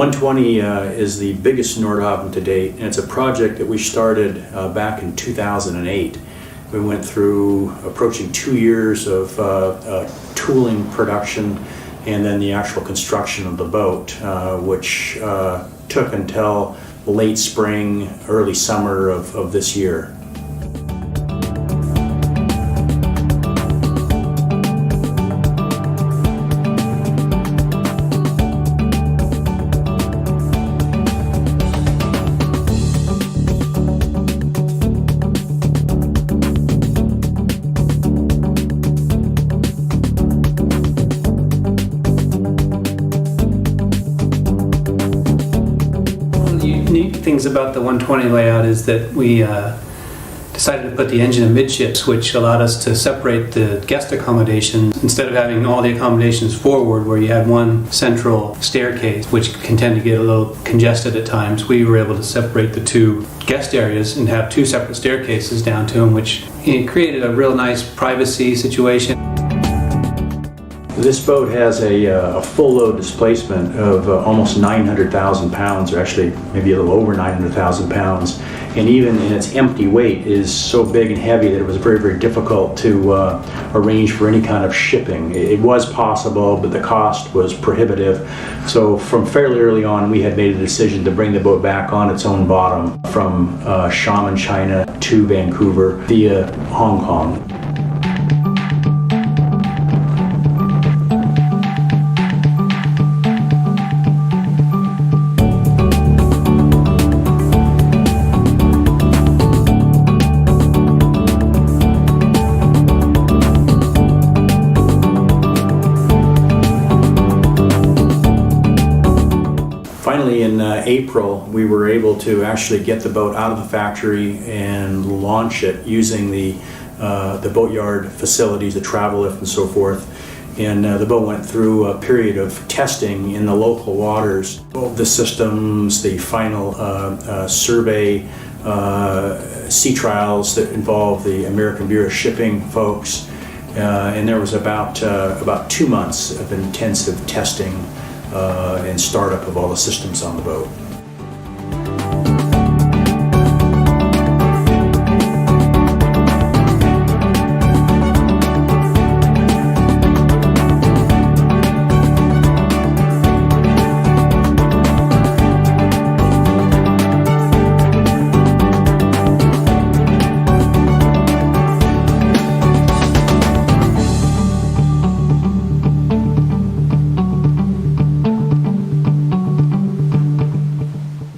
120 is the biggest Nordhavn to date, and it's a project that we started back in 2008. We went through approaching 2 years of tooling production and then the actual construction of the boat, which took until late spring, early summer of this year. Neat things about the 120 layout is that we decided to put the engine amidships, which allowed us to separate the guest accommodations. Instead of having all the accommodations forward where you had one central staircase, which can tend to get a little congested at times, we were able to separate the two guest areas and have two separate staircases down to them, which created a real nice privacy situation. This boat has a full load displacement of almost 900,000 pounds, or actually maybe a little over 900,000 pounds. And even in its empty weight is so big and heavy that it was very, very difficult to arrange for any kind of shipping. It was possible, but the cost was prohibitive. So from fairly early on, we had made a decision to bring the boat back on its own bottom from Ximen, China to Vancouver via Hong Kong. Finally, in April, we were able to actually get the boat out of the factory and launch it using the boatyard facilities, the travel lift and so forth. And the boat went through a period of testing in the local waters. Both the systems, the final survey, sea trials that involve the American Bureau of Shipping folks. And there was about 2 months of intensive testing and startup of all the systems on the boat.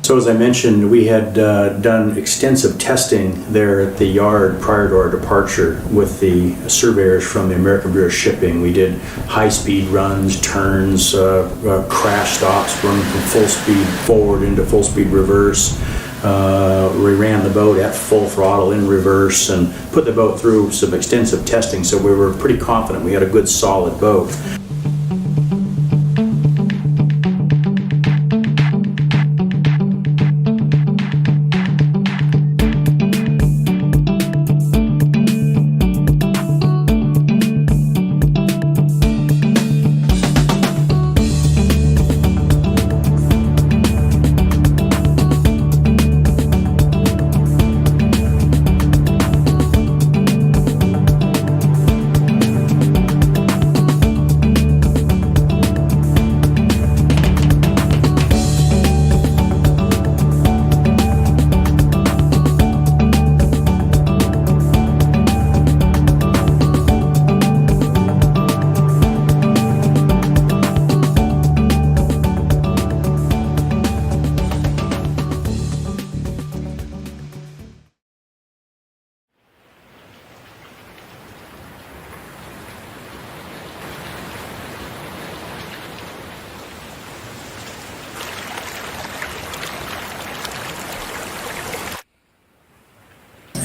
So as I mentioned, we had done extensive testing there at the yard prior to our departure with the surveyors from the American Bureau of Shipping. We did high-speed runs, turns, crash stops, running from full speed forward into full speed reverse. We ran the boat at full throttle in reverse and put the boat through some extensive testing, so we were pretty confident we had a good solid boat.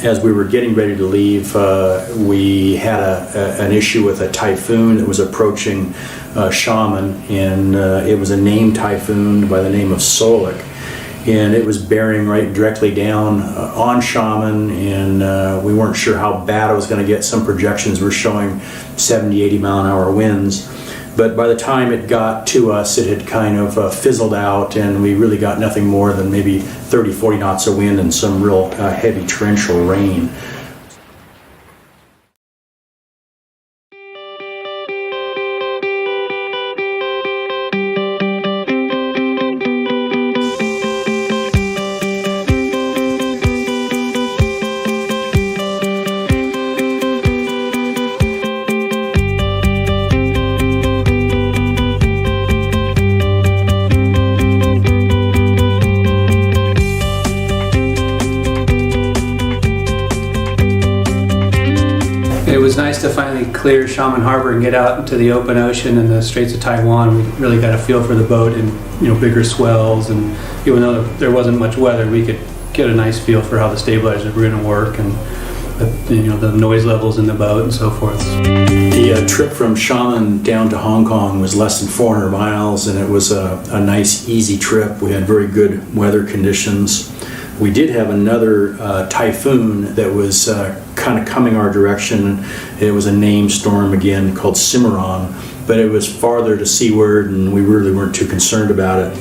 As we were getting ready to leave, we had an issue with a typhoon that was approaching Ximen, and it was a named typhoon by the name of Solik, and it was bearing right directly down on Ximen, and we weren't sure how bad it was going to get. Some projections were showing 70, 80 mile an hour winds. But by the time it got to us, it had kind of fizzled out, and we really got nothing more than maybe 30, 40 knots of wind and some real heavy torrential rain. It was nice to finally clear Ximen Harbor and get out into the open ocean and the Straits of Taiwan. We really got a feel for the boat and bigger swells, and even though there wasn't much weather, we could get a nice feel for how the stabilizers were going to work and the noise levels in the boat and so forth. The trip from Ximen down to Hong Kong was less than 400 miles, and it was a nice, easy trip. We had very good weather conditions. We did have another typhoon that was kind of coming our direction. It was a named storm again called Ximen, but it was farther to seaward, and we really weren't too concerned about it.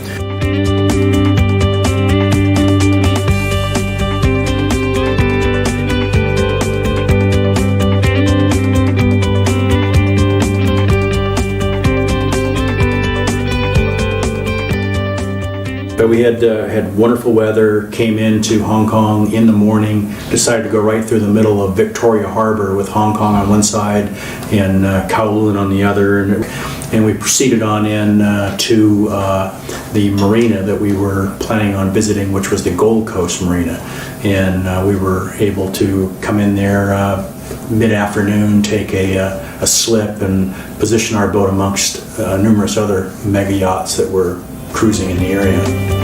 But we had wonderful weather, came into Hong Kong in the morning, decided to go right through the middle of Victoria Harbor with Hong Kong on one side and Kowloon on the other. And we proceeded on in to the marina that we were planning on visiting, which was the Gold Coast Marina. And we were able to come in there mid-afternoon, take a slip and position our boat amongst numerous other mega yachts that were cruising in the area.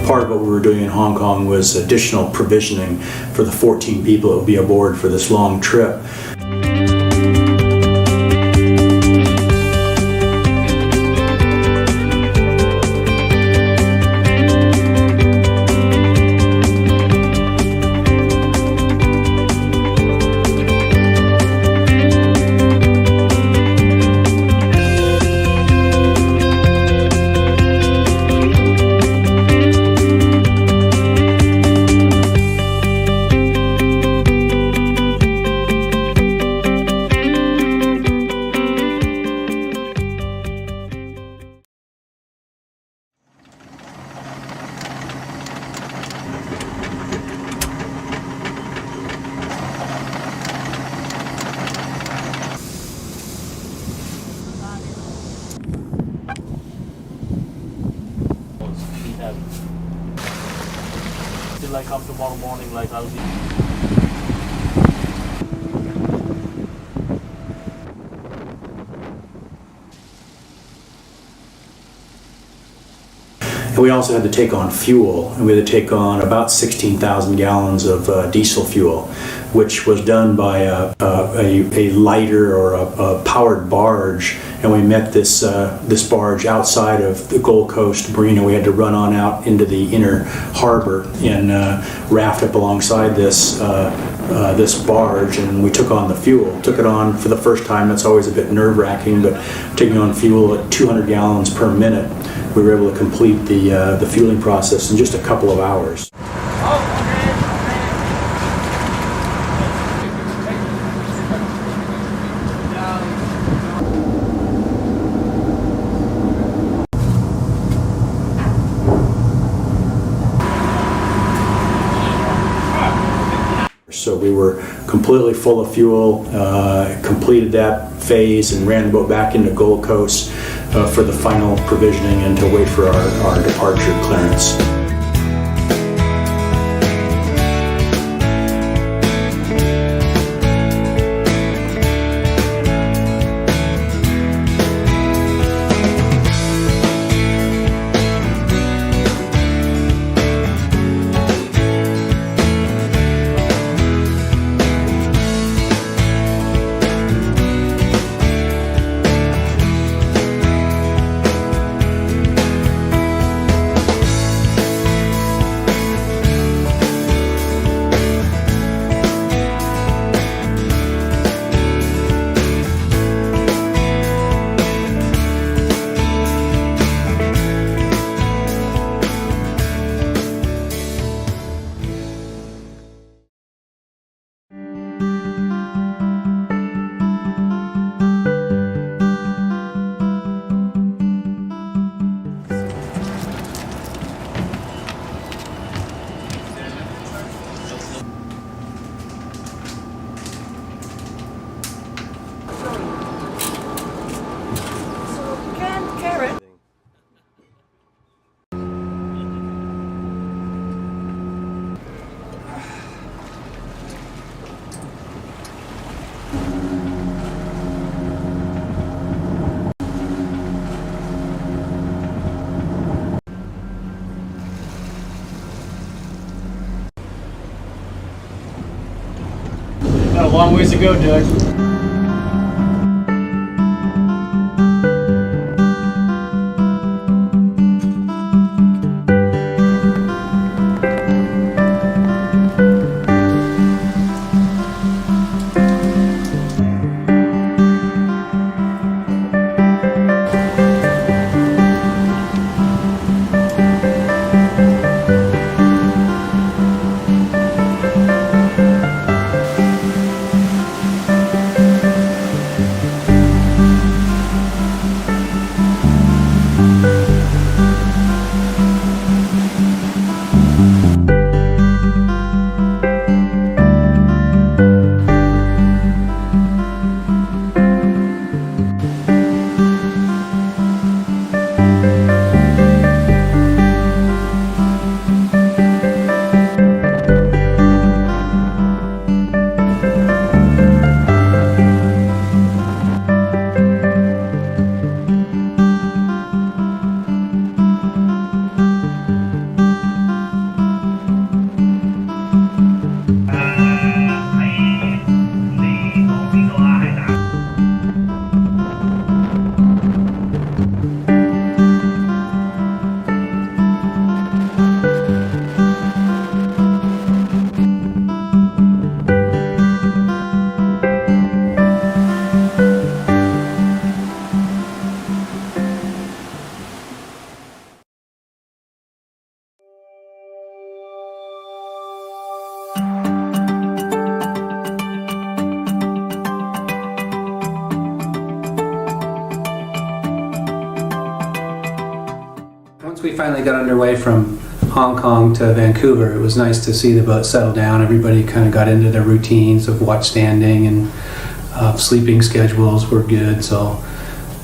Part of what we were doing in Hong Kong was additional provisioning for the 14 people that would be aboard for this long trip. Till I come tomorrow morning, like I'll be. And we also had to take on fuel, and we had to take on about 16,000 gallons of diesel fuel, which was done by a lighter or a powered barge. And we met this barge outside of the Gold Coast Marina. We had to run on out into the inner harbor and raft up alongside this barge, and we took on the fuel. Took it on for the first time. That's always a bit nerve-wracking, but taking on fuel at 200 gallons per minute, we were able to complete the fueling process in just a couple of hours. completely full of fuel, completed that phase and ran the boat back into Gold Coast for the final provisioning and to wait for our departure clearance. Got a long ways to go, Doug. Once we finally got underway from Hong Kong to Vancouver, it was nice to see the boat settle down. Everybody kind of got into their routines of watch standing, and sleeping schedules were good. So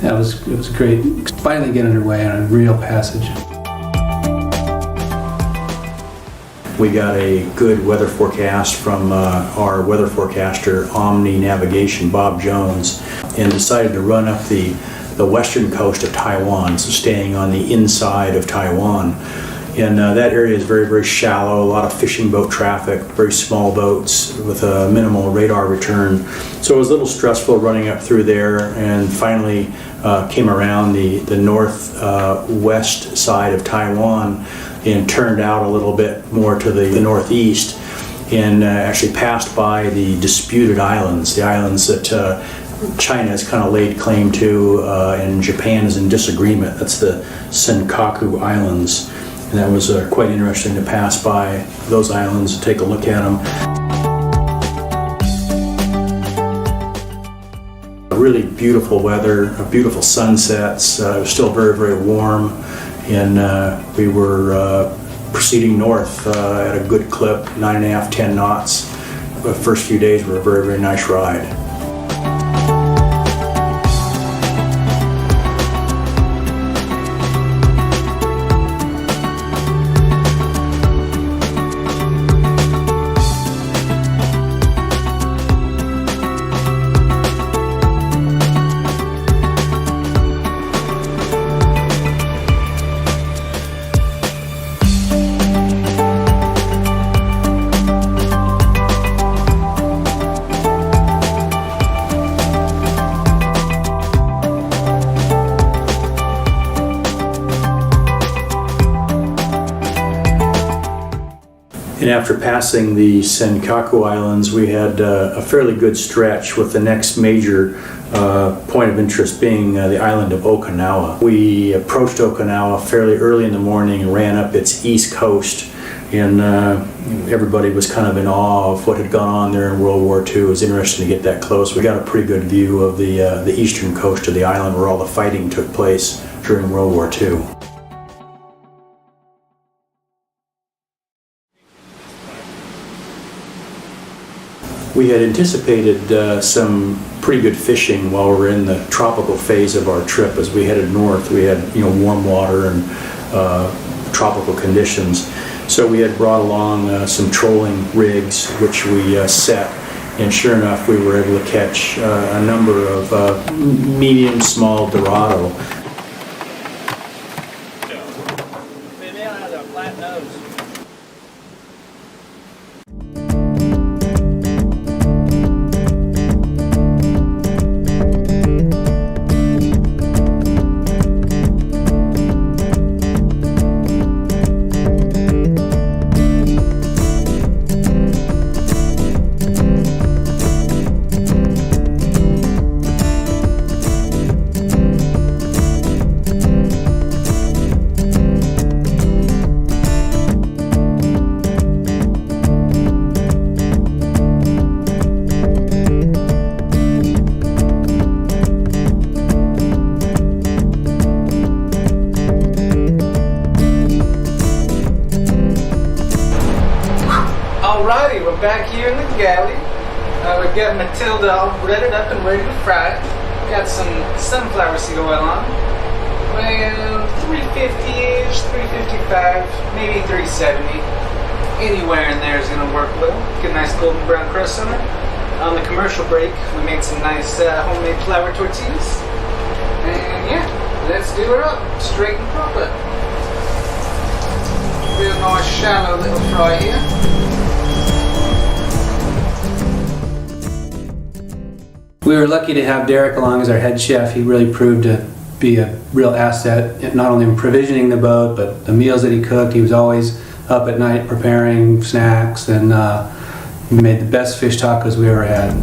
it was great. Finally get underway on a real passage. We got a good weather forecast from our weather forecaster, Omni Navigation, Bob Jones, and decided to run up the western coast of Taiwan, so staying on the inside of Taiwan. And that area is very, very shallow, a lot of fishing boat traffic, very small boats with a minimal radar return. So it was a little stressful running up through there, and finally came around the northwest side of Taiwan and turned out a little bit more to the northeast, and actually passed by the disputed islands, the islands that China has kind of laid claim to, and Japan is in disagreement. That's the Senkaku Islands. And that was quite interesting to pass by those islands and take a look at them. Really beautiful weather, beautiful sunsets. It was still very, very warm, and we were proceeding north at a good clip, 9.5, 10 knots, the first few days were a very, very nice ride. And after passing the Senkaku Islands, we had a fairly good stretch, with the next major point of interest being the island of Okinawa. We approached Okinawa fairly early in the morning and ran up its east coast, and everybody was kind of in awe of what had gone on there in World War II. It was interesting to get that close. We got a pretty good view of the eastern coast of the island, where all the fighting took place during World War II. We had anticipated some pretty good fishing while we were in the tropical phase of our trip. As we headed north, we had warm water and tropical conditions. So we had brought along some trolling rigs, which we set, and sure enough, we were able to catch a number of medium, small Dorado. Maybe I have a flat nose. Alrighty, we're back here in the galley. We're getting Matilda all breaded up and ready to fry. Got some sunflower seed oil on. Around 350-ish, 355, maybe 370. Anywhere in there is going to work well. Get a nice golden brown crust on it. On the commercial break, we made some nice homemade flour tortillas. And yeah, let's do her up, straight and proper. Real nice shallow little fry here. We were lucky to have Derek along as our head chef. He really proved to be a real asset, not only in provisioning the boat, but the meals that he cooked. He was always up at night preparing snacks, and we made the best fish tacos we ever had.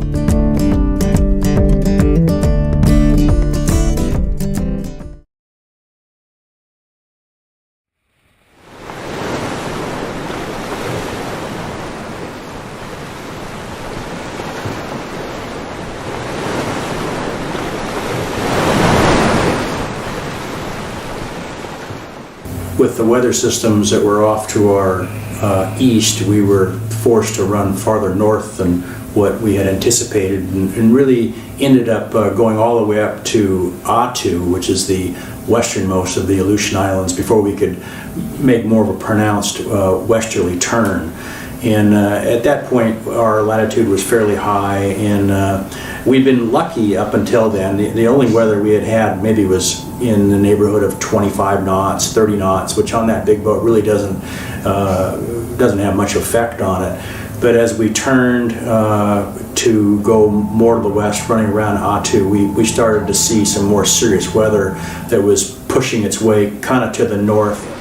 With the weather systems that were off to our east, we were forced to run farther north than what we had anticipated, and really ended up going all the way up to Attu, which is the westernmost of the Aleutian Islands, before we could make more of a pronounced westerly turn. And at that point, our latitude was fairly high, and we'd been lucky up until then. The only weather we had had maybe was in the neighborhood of 25 knots, 30 knots, which on that big boat really doesn't have much effect on it. But as we turned to go more to the west, running around Attu, we started to see some more serious weather that was pushing its way kind of to the north.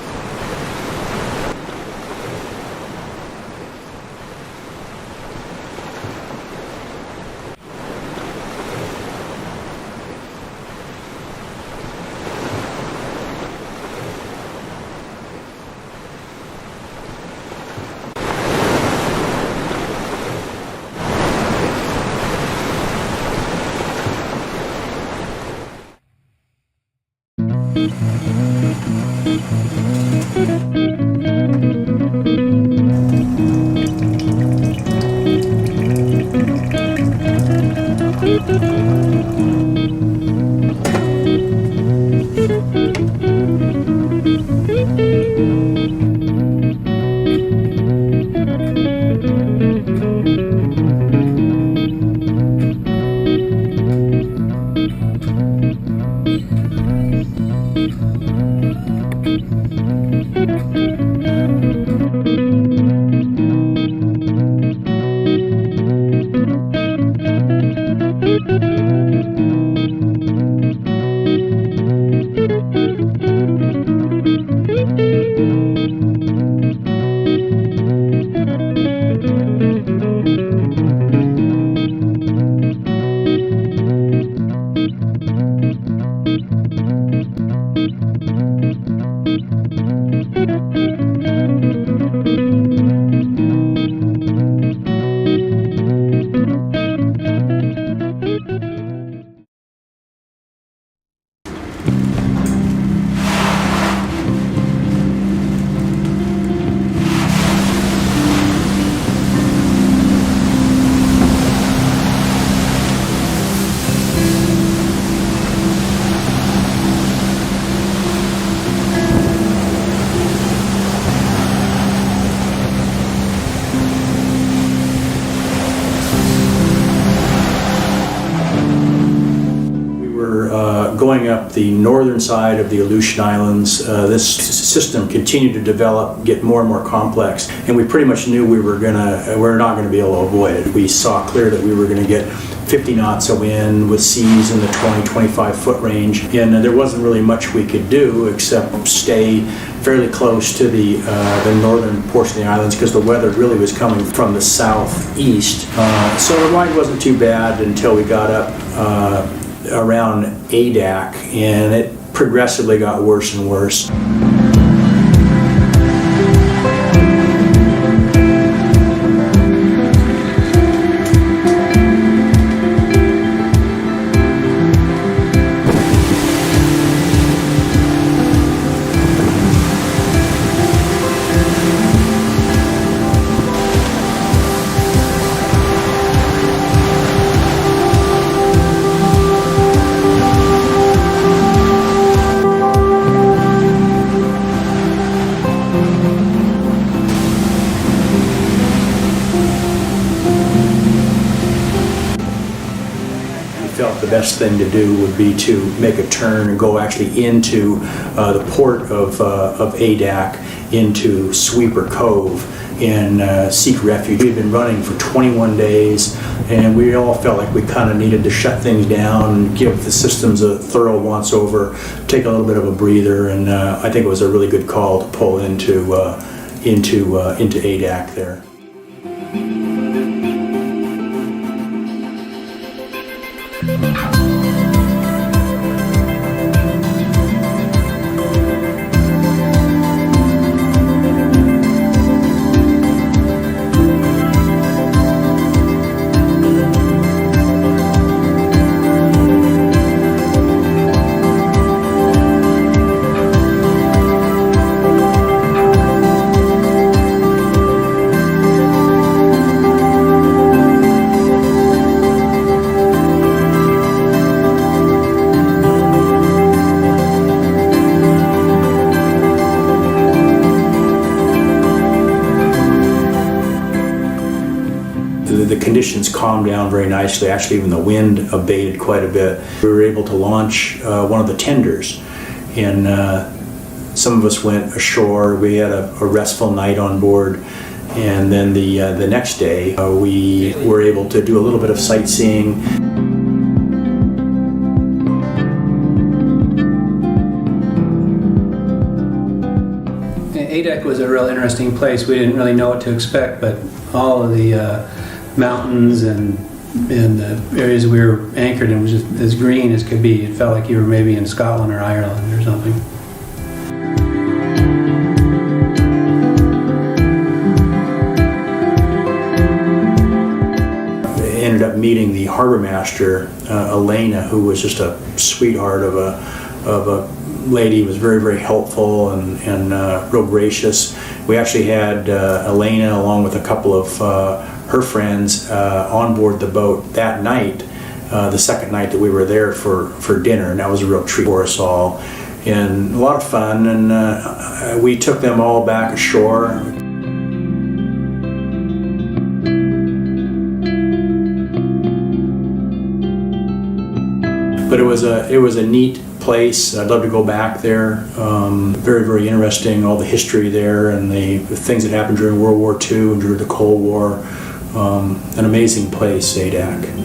Going up the northern side of the Aleutian Islands, this system continued to develop, get more and more complex, and we pretty much knew we're not gonna be able to avoid it. We saw clear that we were gonna get 50 knots of wind with seas in the 20-25 foot range, and there wasn't really much we could do except stay fairly close to the northern portion of the islands because the weather really was coming from the southeast. So the ride wasn't too bad until we got up around Adak, and it progressively got worse and worse. Felt the best thing to do would be to make a turn and go actually into the port of Adak, into Sweeper Cove, and seek refuge. We had been running for 21 days, and we all felt like we kind of needed to shut things down and give the systems a thorough once over, take a little bit of a breather, and I think it was a really good call to pull into Adak there. The conditions calmed down very nicely. Actually, even the wind abated quite a bit. We were able to launch one of the tenders, and some of us went ashore. We had a restful night on board, and then the next day we were able to do a little bit of sightseeing. Adak was a real interesting place. We didn't really know what to expect, but all of the mountains and the areas we were anchored in was just as green as could be. It felt like you were maybe in Scotland or Ireland or something. I ended up meeting the harbor master, Elena, who was just a sweetheart of a lady. Was very, very helpful and real gracious. We actually had Elena along with a couple of her friends on board the boat that night, the second night that we were there for dinner, and that was a real treat for us all and a lot of fun, and we took them all back ashore. But it was a neat place. I'd love to go back there. Very, very interesting, all the history there and the things that happened during World War II and during the Cold War. An amazing place, Adak.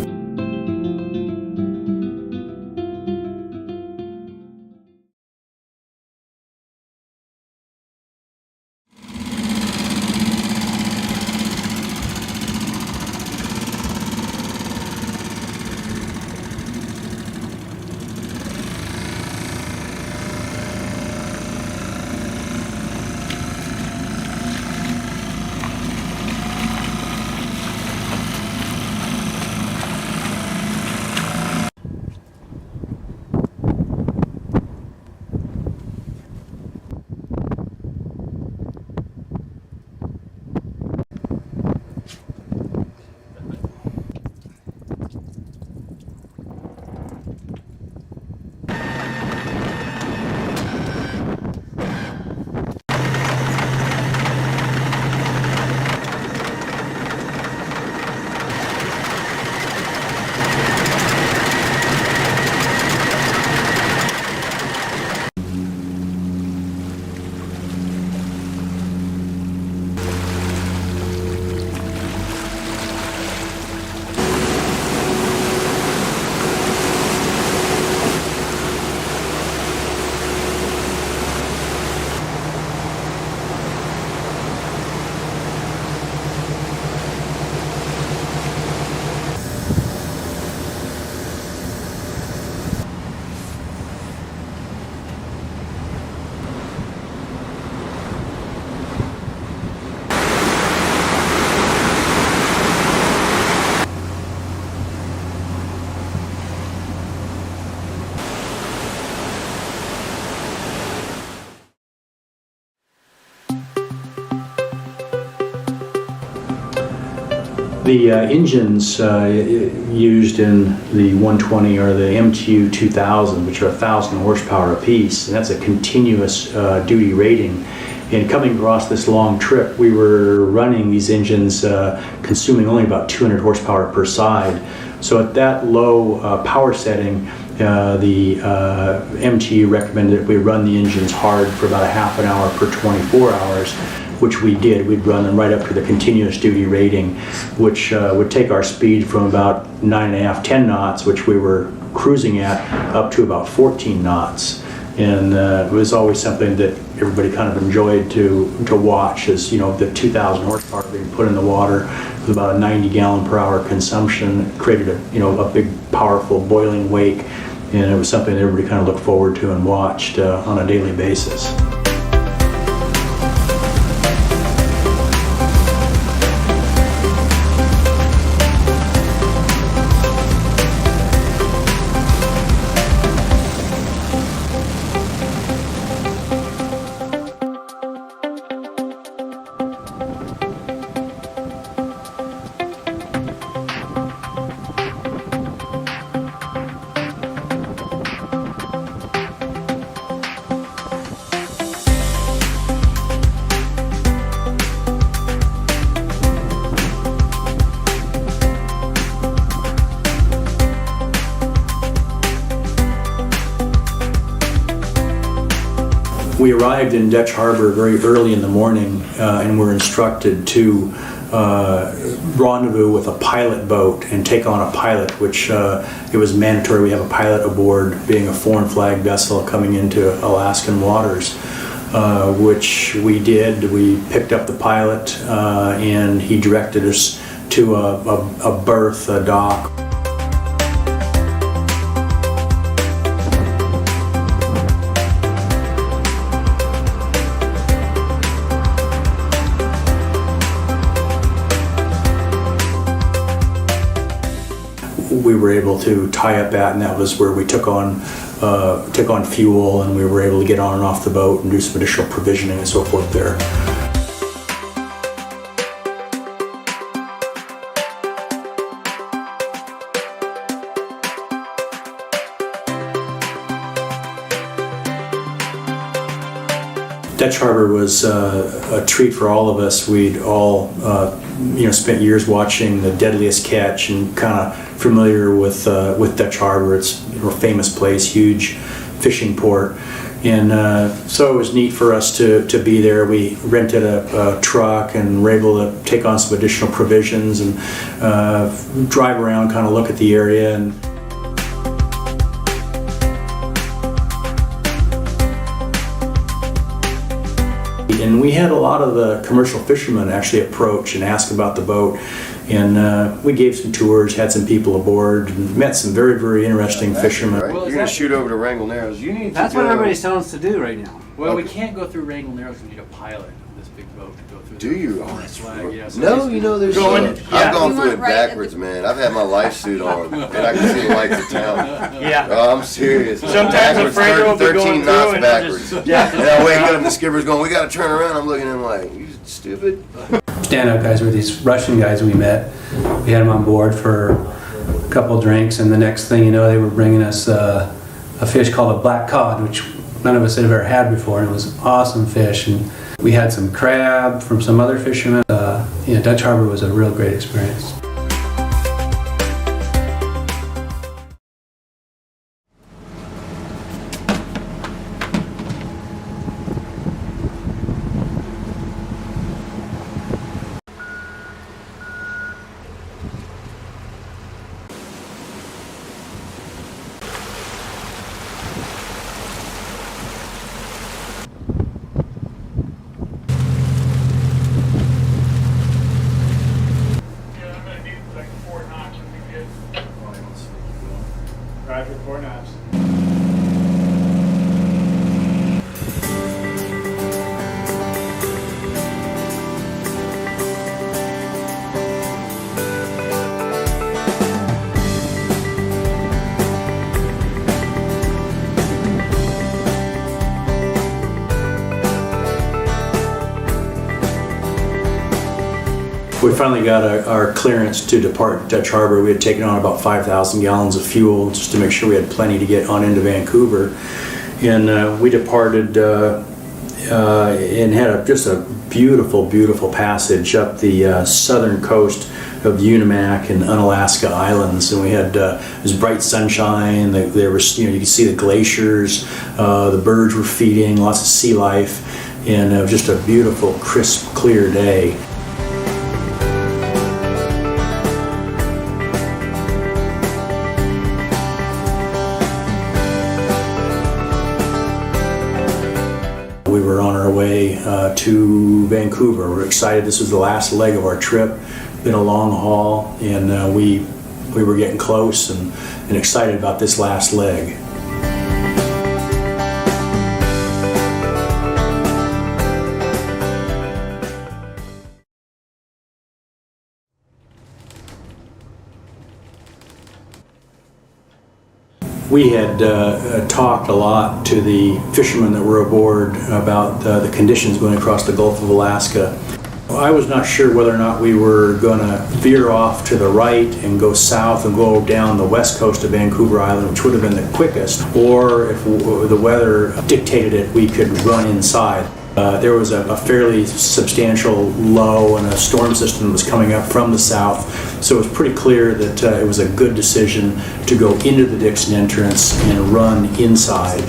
The engines used in the 120 are the MTU 2000, which are 1,000 horsepower apiece, and that's a continuous duty rating. And coming across this long trip, we were running these engines consuming only about 200 horsepower per side. So at that low power setting, the MTU recommended that we run the engines hard for about a half an hour per 24 hours, which we did. We'd run them right up to the continuous duty rating, which would take our speed from about 9.5, 10 knots, which we were cruising at, up to about 14 knots. And it was always something that everybody kind of enjoyed to watch, as you know, the 2,000 horsepower being put in the water with about a 90 gallon per hour consumption. It created a big, powerful boiling wake, and it was something that everybody kind of looked forward to and watched on a daily basis. We arrived in Dutch Harbor very early in the morning and were instructed to rendezvous with a pilot boat and take on a pilot, which it was mandatory we have a pilot aboard, being a foreign flag vessel coming into Alaskan waters, which we did. We picked up the pilot and he directed us to a berth, a dock. We were able to tie up at, and that was where we took on fuel, and we were able to get on and off the boat and do some additional provisioning and so forth there. Dutch Harbor was a treat for all of us. We'd all spent years watching The Deadliest Catch and kind of familiar with Dutch Harbor. It's a famous place, huge fishing port, and so it was neat for us to be there. We rented a truck and were able to take on some additional provisions and drive around, kind of look at the area. And we had a lot of the commercial fishermen actually approach and ask about the boat. And we gave some tours, had some people aboard, and met some very, very interesting fishermen. Right? You're going to shoot over to Wrangell Narrows. You need That's to what go. everybody's telling us to do right now. Well, we can't go through Wrangell Narrows. We need a pilot of this big boat to go through. Do you? Oh, that's flag, yeah, so no, you know there's Going- I've gone We through it went right at backwards, the- man. I've had my life suit on, and I can see the lights of town. Yeah. Oh, I'm serious. Sometimes Backwards, a Frego will be 13 going knots through and he'll just- backwards. yeah. And I wake up and the skipper's going, "We got to turn around." I'm looking at him like, "You stupid." Standout guys were these Russian guys we met. We had them on board for a couple drinks, and the next thing you know, they were bringing us a fish called a black cod, which none of us had ever had before, and it was awesome fish. And we had some crab from some other fishermen. Dutch Harbor was a real great experience. We finally got our clearance to depart Dutch Harbor. We had taken on about 5,000 gallons of fuel just to make sure we had plenty to get on into Vancouver. And we departed and had just a beautiful, beautiful passage up the southern coast of Unimak and Unalaska Islands, and we had this bright sunshine. There was, you could see the glaciers, the birds were feeding, lots of sea life, and it was just a beautiful, crisp, clear day. We were on our way to Vancouver. We're excited. This was the last leg of our trip. Been a long haul, and we were getting close and excited about this last leg. We had talked a lot to the fishermen that were aboard about the conditions going across the Gulf of Alaska. I was not sure whether or not we were going to veer off to the right and go south and go down the west coast of Vancouver Island, which would have been the quickest, or if the weather dictated it, we could run inside. There was a fairly substantial low and a storm system that was coming up from the south, so it was pretty clear that it was a good decision to go into the Dixon entrance and run inside.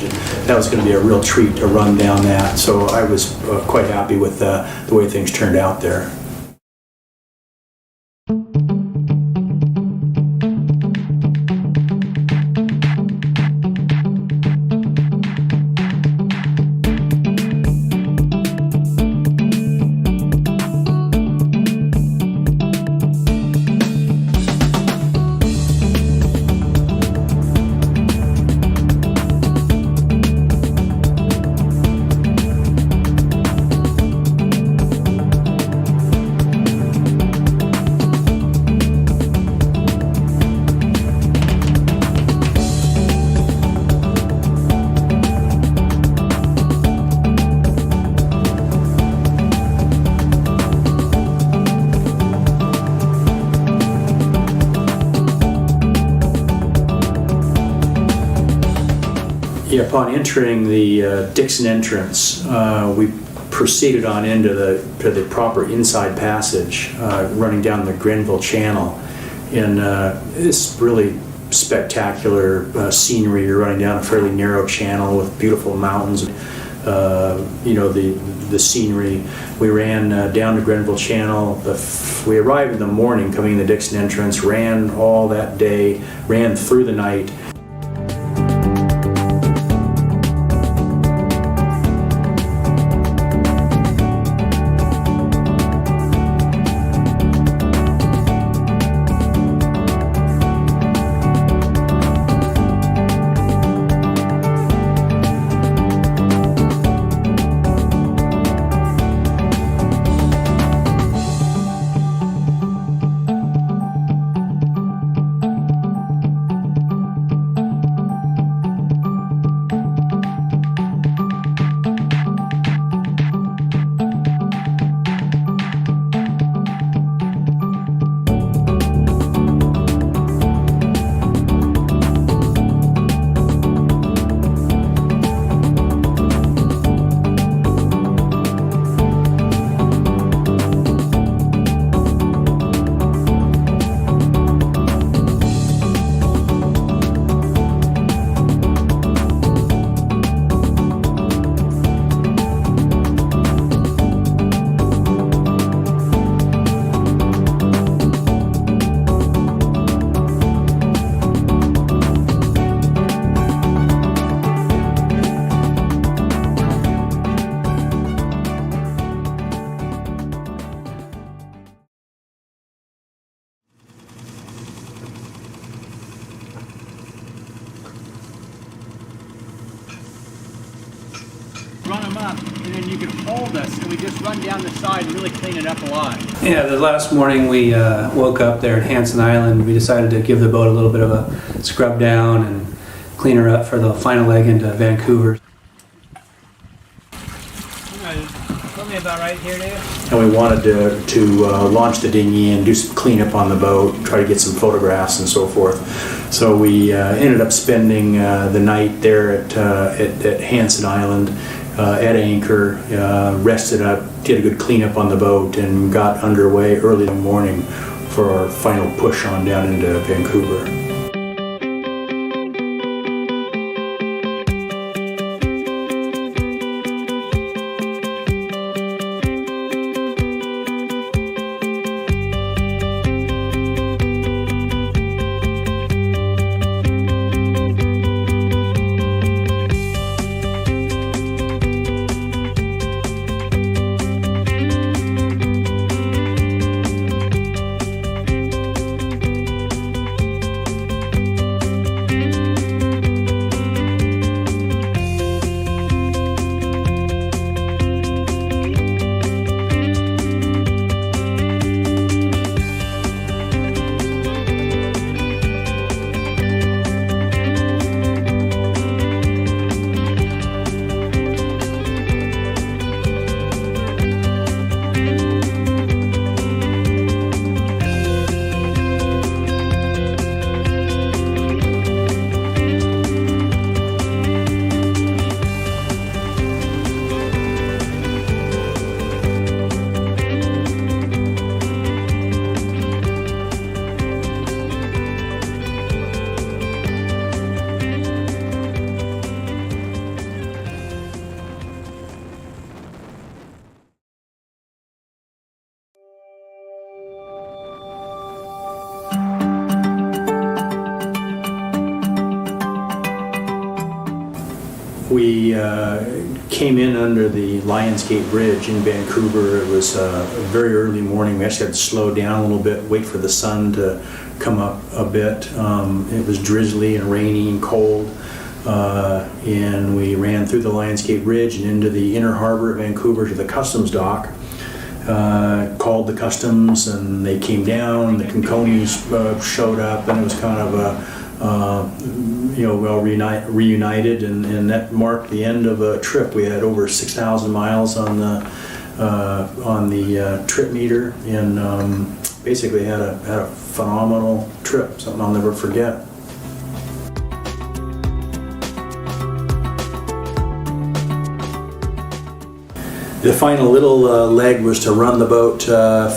That was going to be a real treat to run down that, so I was quite happy with the way things turned out there. Yeah, upon entering the Dixon entrance, we proceeded on into the proper inside passage, running down the Grenville Channel. And this really spectacular scenery. You're running down a fairly narrow channel with beautiful mountains. The scenery. We ran down the Grenville Channel. We arrived in the morning coming in the Dixon entrance, ran all that day, ran through the night. Run them up, and then you can hold us, and we just run down the side and really clean it up a lot. Yeah, the last morning we woke up there at Hansen Island. We decided to give the boat a little bit of a scrub down and clean her up for the final leg into Vancouver. Come me about right here, Dave. And we wanted to launch the dinghy and do some cleanup on the boat, try to get some photographs and so forth. So we ended up spending the night there at Hansen Island at anchor, rested up, did a good cleanup on the boat, and got underway early in the morning for our final push on down into Vancouver. We came in under the Lions Gate Bridge in Vancouver. It was a very early morning. We actually had to slow down a little bit, wait for the sun to come up a bit. It was drizzly and rainy and cold. And we ran through the Lions Gate Bridge and into the inner harbor of Vancouver to the customs dock. Called the customs and they came down. The Conconis showed up, and it was kind of a well reunited, and that marked the end of a trip. We had over 6,000 miles on the trip meter, and basically had a phenomenal trip. Something I'll never forget. The final little leg was to run the boat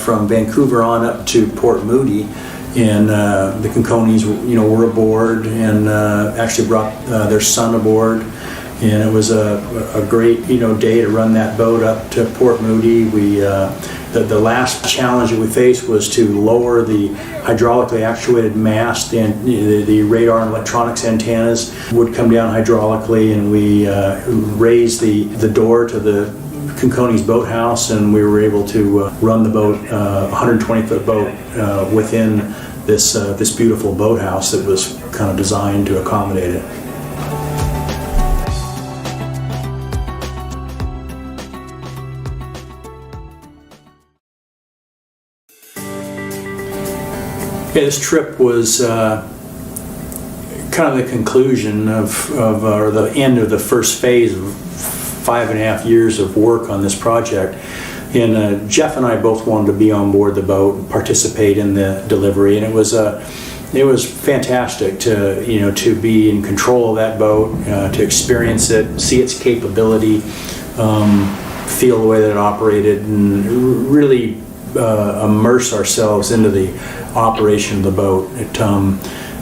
from Vancouver on up to Port Moody, and the Conconis, were aboard and actually brought their son aboard, and it was a great, day to run that boat up to Port Moody. The last challenge that we faced was to lower the hydraulically actuated mast, and the radar and electronics antennas would come down hydraulically, and we raised the door to the Conconis boathouse, and we were able to run the boat, 120-foot boat, within this beautiful boathouse that was kind of designed to accommodate it. This trip was kind of the conclusion or the end of the first phase of 5.5 years of work on this project. And Jeff and I both wanted to be on board the boat and participate in the delivery, and it was fantastic to be in control of that boat, to experience it, see its capability, feel the way that it operated, and really immerse ourselves into the operation of the boat.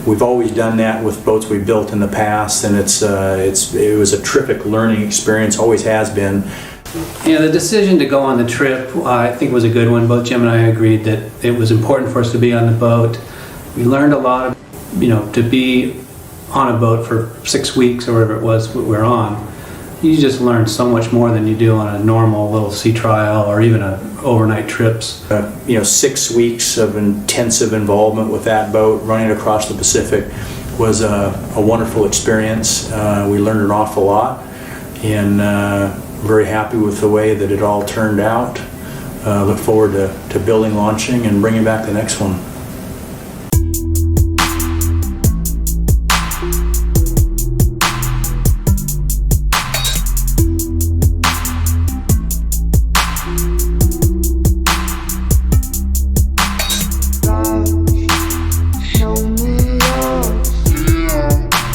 We've always done that with boats we built in the past, and it was a terrific learning experience, always has been. The decision to go on the trip, I think, was a good one. Both Jim and I agreed that it was important for us to be on the boat. We learned a lot, to be on a boat for 6 weeks or whatever it was we were on. You just learn so much more than you do on a normal little sea trial or even overnight trips. 6 weeks of intensive involvement with that boat running across the Pacific was a wonderful experience. We learned an awful lot, and very happy with the way that it all turned out. Look forward to building, launching, and bringing back the next one.